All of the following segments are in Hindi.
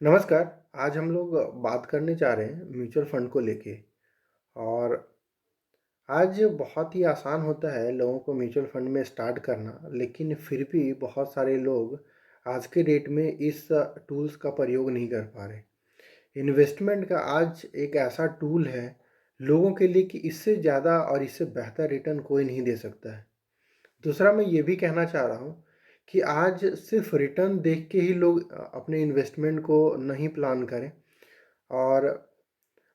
नमस्कार। आज हम लोग बात करने जा रहे हैं म्यूचुअल फंड को लेके। और आज बहुत ही आसान होता है लोगों को म्यूचुअल फंड में स्टार्ट करना, लेकिन फिर भी बहुत सारे लोग आज के डेट में इस टूल्स का प्रयोग नहीं कर पा रहे। इन्वेस्टमेंट का आज एक ऐसा टूल है लोगों के लिए कि इससे ज़्यादा और इससे बेहतर रिटर्न कोई नहीं दे सकता है। दूसरा, मैं ये भी कहना चाह रहा हूँ कि आज सिर्फ रिटर्न देख के ही लोग अपने इन्वेस्टमेंट को नहीं प्लान करें। और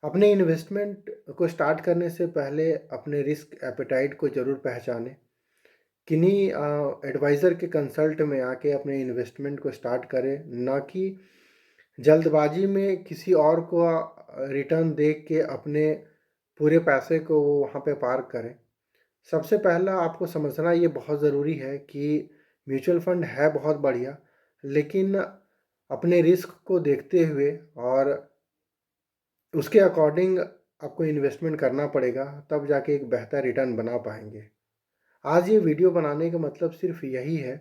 अपने इन्वेस्टमेंट को स्टार्ट करने से पहले अपने रिस्क एपेटाइट को ज़रूर पहचानें। किन्हीं एडवाइज़र के कंसल्ट में आके अपने इन्वेस्टमेंट को स्टार्ट करें, ना कि जल्दबाजी में किसी और को रिटर्न देख के अपने पूरे पैसे को वो वहाँ पे पार्क करें। सबसे पहला आपको समझना ये बहुत ज़रूरी है कि म्यूचुअल फंड है बहुत बढ़िया, लेकिन अपने रिस्क को देखते हुए और उसके अकॉर्डिंग आपको इन्वेस्टमेंट करना पड़ेगा, तब जाके एक बेहतर रिटर्न बना पाएँगे। आज ये वीडियो बनाने का मतलब सिर्फ़ यही है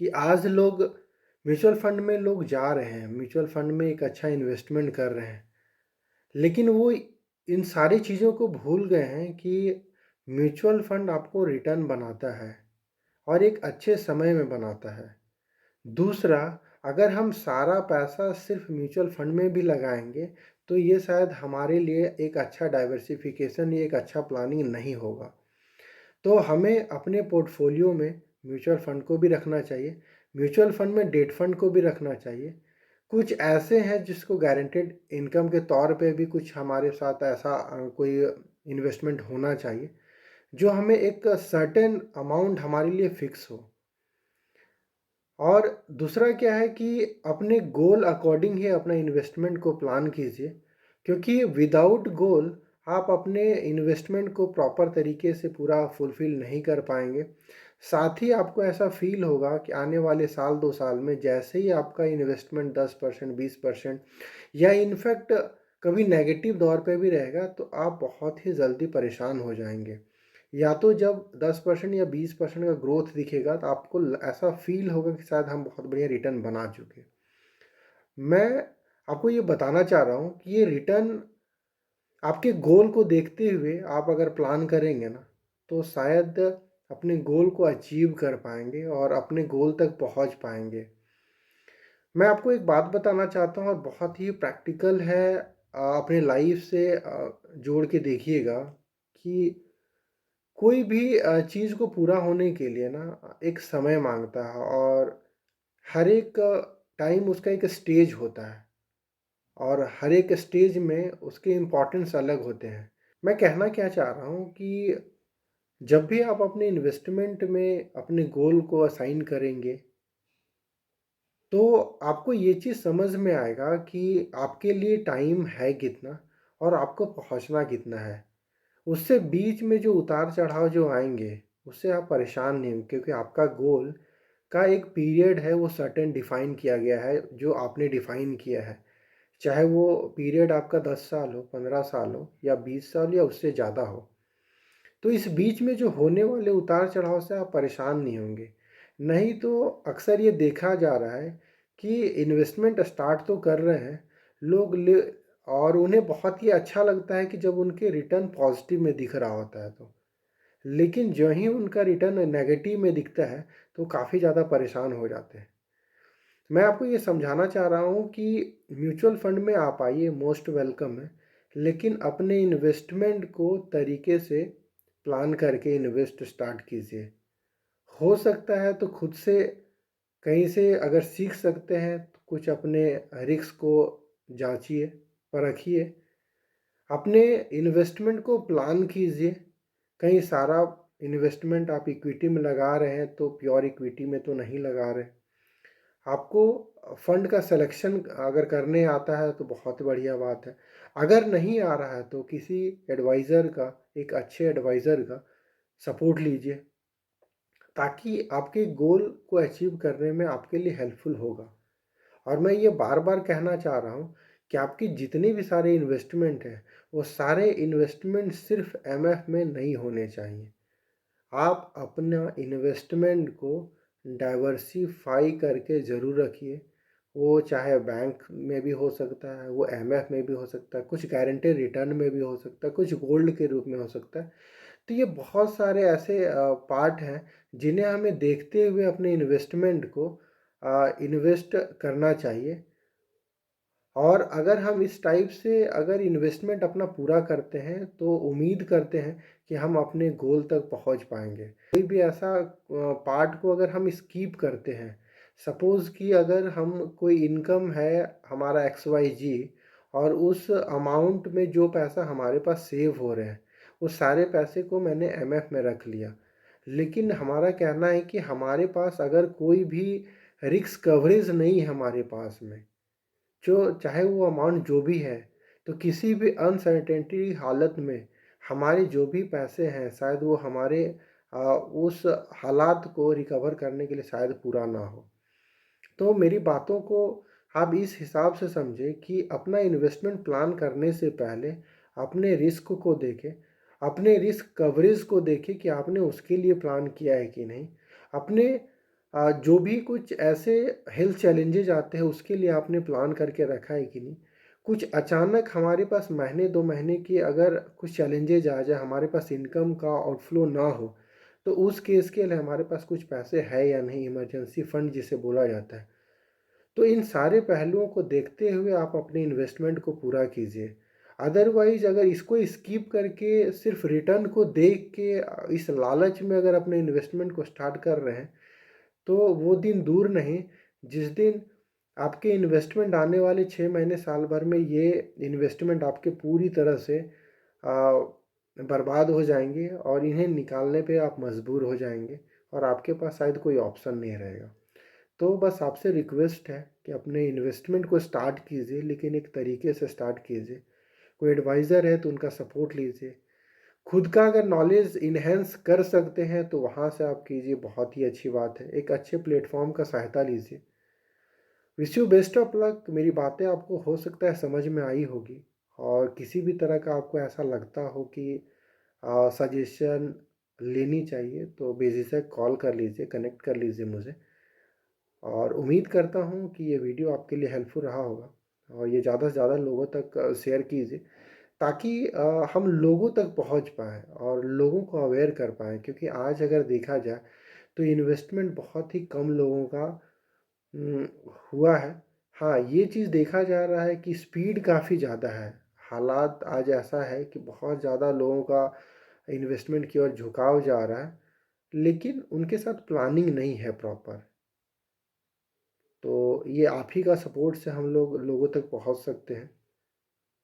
कि आज लोग म्यूचुअल फंड में लोग जा रहे हैं, म्यूचुअल फंड में एक अच्छा इन्वेस्टमेंट कर रहे हैं। लेकिन वो इन सारी चीज़ों को भूल गए हैं कि म्यूचुअल फंड आपको रिटर्न बनाता है और एक अच्छे समय में बनाता है। दूसरा, अगर हम सारा पैसा सिर्फ म्यूचुअल फंड में भी लगाएँगे, तो ये शायद हमारे लिए एक अच्छा डाइवर्सिफ़िकेशन या एक अच्छा प्लानिंग नहीं होगा। तो हमें अपने पोर्टफ़ोलियो में म्यूचुअल फंड को भी रखना चाहिए, म्यूचुअल फंड में डेट फंड को भी रखना चाहिए। कुछ ऐसे हैं जिसको गारंटीड इनकम के तौर पे भी कुछ हमारे साथ ऐसा कोई इन्वेस्टमेंट होना चाहिए, जो हमें एक सर्टेन अमाउंट हमारे लिए फ़िक्स हो। और दूसरा क्या है कि अपने गोल अकॉर्डिंग ही अपना इन्वेस्टमेंट को प्लान कीजिए, क्योंकि विदाउट गोल आप अपने इन्वेस्टमेंट को प्रॉपर तरीके से पूरा फुलफ़िल नहीं कर पाएँगे। साथ ही आपको ऐसा फ़ील होगा कि आने वाले साल 2 साल में जैसे ही आपका इन्वेस्टमेंट 10% 20% या इनफैक्ट कभी नेगेटिव दौर पे भी रहेगा, तो आप बहुत ही जल्दी परेशान हो जाएँगे। या तो जब 10% या 20% का ग्रोथ दिखेगा, तो आपको ऐसा फील होगा कि शायद हम बहुत बढ़िया रिटर्न बना चुके। मैं आपको ये बताना चाह रहा हूँ कि ये रिटर्न आपके गोल को देखते हुए आप अगर प्लान करेंगे ना, तो शायद अपने गोल को अचीव कर पाएंगे और अपने गोल तक पहुँच पाएंगे। मैं आपको एक बात बताना चाहता हूँ और बहुत ही प्रैक्टिकल है। अपने लाइफ से जोड़ के देखिएगा कि कोई भी चीज़ को पूरा होने के लिए ना एक समय माँगता है, और हर एक टाइम उसका एक स्टेज होता है और हर एक स्टेज में उसके इम्पोर्टेंस अलग होते हैं। मैं कहना क्या चाह रहा हूँ कि जब भी आप अपने इन्वेस्टमेंट में अपने गोल को असाइन करेंगे, तो आपको ये चीज़ समझ में आएगा कि आपके लिए टाइम है कितना और आपको पहुँचना कितना है। उससे बीच में जो उतार-चढ़ाव जो आएँगे, उससे आप परेशान नहीं होंगे, क्योंकि आपका गोल का एक पीरियड है, वो सर्टेन डिफ़ाइन किया गया है, जो आपने डिफ़ाइन किया है। चाहे वो पीरियड आपका 10 साल हो, 15 साल हो या 20 साल या उससे ज़्यादा हो। तो इस बीच में जो होने वाले उतार-चढ़ाव से आप परेशान नहीं होंगे। नहीं तो अक्सर ये देखा जा रहा है कि इन्वेस्टमेंट स्टार्ट तो कर रहे हैं, लोग ले और उन्हें बहुत ही अच्छा लगता है कि जब उनके रिटर्न पॉज़िटिव में दिख रहा होता है तो। लेकिन जो ही उनका रिटर्न नेगेटिव में दिखता है, तो काफ़ी ज़्यादा परेशान हो जाते हैं। मैं आपको ये समझाना चाह रहा हूँ कि म्यूचुअल फंड में आप आइए, मोस्ट वेलकम है। लेकिन अपने इन्वेस्टमेंट को तरीके से प्लान करके इन्वेस्ट स्टार्ट कीजिए। हो सकता है तो खुद से कहीं से अगर सीख सकते हैं, तो कुछ अपने रिस्क को जाँचिए, परखिए। अपने इन्वेस्टमेंट को प्लान कीजिए। कहीं सारा इन्वेस्टमेंट आप इक्विटी में लगा रहे हैं, तो प्योर इक्विटी में तो नहीं लगा रहे। आपको फंड का सिलेक्शन अगर करने आता है तो बहुत बढ़िया बात है। अगर नहीं आ रहा है तो किसी एडवाइज़र का, एक अच्छे एडवाइज़र का सपोर्ट लीजिए, ताकि आपके गोल को अचीव करने में आपके लिए हेल्पफुल होगा। और मैं ये बार-बार कहना चाह रहा हूँ कि आपकी जितने भी सारे इन्वेस्टमेंट हैं, वो सारे इन्वेस्टमेंट सिर्फ़ एमएफ में नहीं होने चाहिए। आप अपना इन्वेस्टमेंट को डाइवर्सिफ़ाई करके ज़रूर रखिए। वो चाहे बैंक में भी हो सकता है, वो एमएफ में भी हो सकता है, कुछ गारंटेड रिटर्न में भी हो सकता है, कुछ गोल्ड के रूप में हो सकता है। तो ये बहुत सारे ऐसे पार्ट हैं जिन्हें हमें देखते हुए अपने इन्वेस्टमेंट को इन्वेस्ट करना चाहिए। और अगर हम इस टाइप से अगर इन्वेस्टमेंट अपना पूरा करते हैं तो उम्मीद करते हैं कि हम अपने गोल तक पहुंच पाएंगे। कोई भी ऐसा पार्ट को अगर हम स्कीप करते हैं, सपोज़ कि अगर हम कोई इनकम है हमारा एक्स वाई जी, और उस अमाउंट में जो पैसा हमारे पास सेव हो रहे हैं उस सारे पैसे को मैंने एमएफ में रख लिया, लेकिन हमारा कहना है कि हमारे पास अगर कोई भी रिस्क कवरेज नहीं है हमारे पास में, जो चाहे वो अमाउंट जो भी है, तो किसी भी अनसर्टेनिटी हालत में हमारे जो भी पैसे हैं शायद वो हमारे उस हालात को रिकवर करने के लिए शायद पूरा ना हो। तो मेरी बातों को आप इस हिसाब से समझें कि अपना इन्वेस्टमेंट प्लान करने से पहले अपने रिस्क को देखें, अपने रिस्क कवरेज को देखें कि आपने उसके लिए प्लान किया है कि नहीं। अपने जो भी कुछ ऐसे हेल्थ चैलेंजेज आते हैं उसके लिए आपने प्लान करके रखा है कि नहीं। कुछ अचानक हमारे पास महीने 2 महीने की अगर कुछ चैलेंजेज आ जाए, हमारे पास इनकम का आउटफ्लो ना हो, तो उस केस के लिए हमारे पास कुछ पैसे है या नहीं, इमरजेंसी फंड जिसे बोला जाता है। तो इन सारे पहलुओं को देखते हुए आप अपने इन्वेस्टमेंट को पूरा कीजिए। अदरवाइज़ अगर इसको स्किप करके सिर्फ रिटर्न को देख के इस लालच में अगर अपने इन्वेस्टमेंट को स्टार्ट कर रहे हैं, तो वो दिन दूर नहीं जिस दिन आपके इन्वेस्टमेंट आने वाले 6 महीने साल भर में ये इन्वेस्टमेंट आपके पूरी तरह से बर्बाद हो जाएंगे और इन्हें निकालने पे आप मजबूर हो जाएंगे और आपके पास शायद कोई ऑप्शन नहीं रहेगा। तो बस आपसे रिक्वेस्ट है कि अपने इन्वेस्टमेंट को स्टार्ट कीजिए, लेकिन एक तरीके से स्टार्ट कीजिए। कोई एडवाइज़र है तो उनका सपोर्ट लीजिए। खुद का अगर नॉलेज इन्हेंस कर सकते हैं तो वहाँ से आप कीजिए, बहुत ही अच्छी बात है। एक अच्छे प्लेटफॉर्म का सहायता लीजिए। Wish you best of luck. मेरी बातें आपको हो सकता है समझ में आई होगी, और किसी भी तरह का आपको ऐसा लगता हो कि सजेशन लेनी चाहिए तो बेझिझक कॉल कर लीजिए, कनेक्ट कर लीजिए मुझे। और उम्मीद करता हूँ कि ये वीडियो आपके लिए हेल्पफुल रहा होगा, और ये ज़्यादा से ज़्यादा लोगों तक शेयर कीजिए ताकि हम लोगों तक पहुँच पाएँ और लोगों को अवेयर कर पाएँ, क्योंकि आज अगर देखा जाए तो इन्वेस्टमेंट बहुत ही कम लोगों का उम, हुआ है। हाँ, ये चीज़ देखा जा रहा है कि स्पीड काफ़ी ज़्यादा है। हालात आज ऐसा है कि बहुत ज़्यादा लोगों का इन्वेस्टमेंट की ओर झुकाव जा रहा है, लेकिन उनके साथ प्लानिंग नहीं है प्रॉपर। तो ये आप ही का सपोर्ट से हम लोग लोगों तक पहुंच सकते हैं।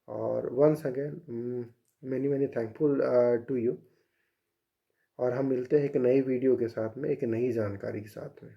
और once again many many thankful to you. और हम मिलते हैं एक नई वीडियो के साथ में, एक नई जानकारी के साथ में।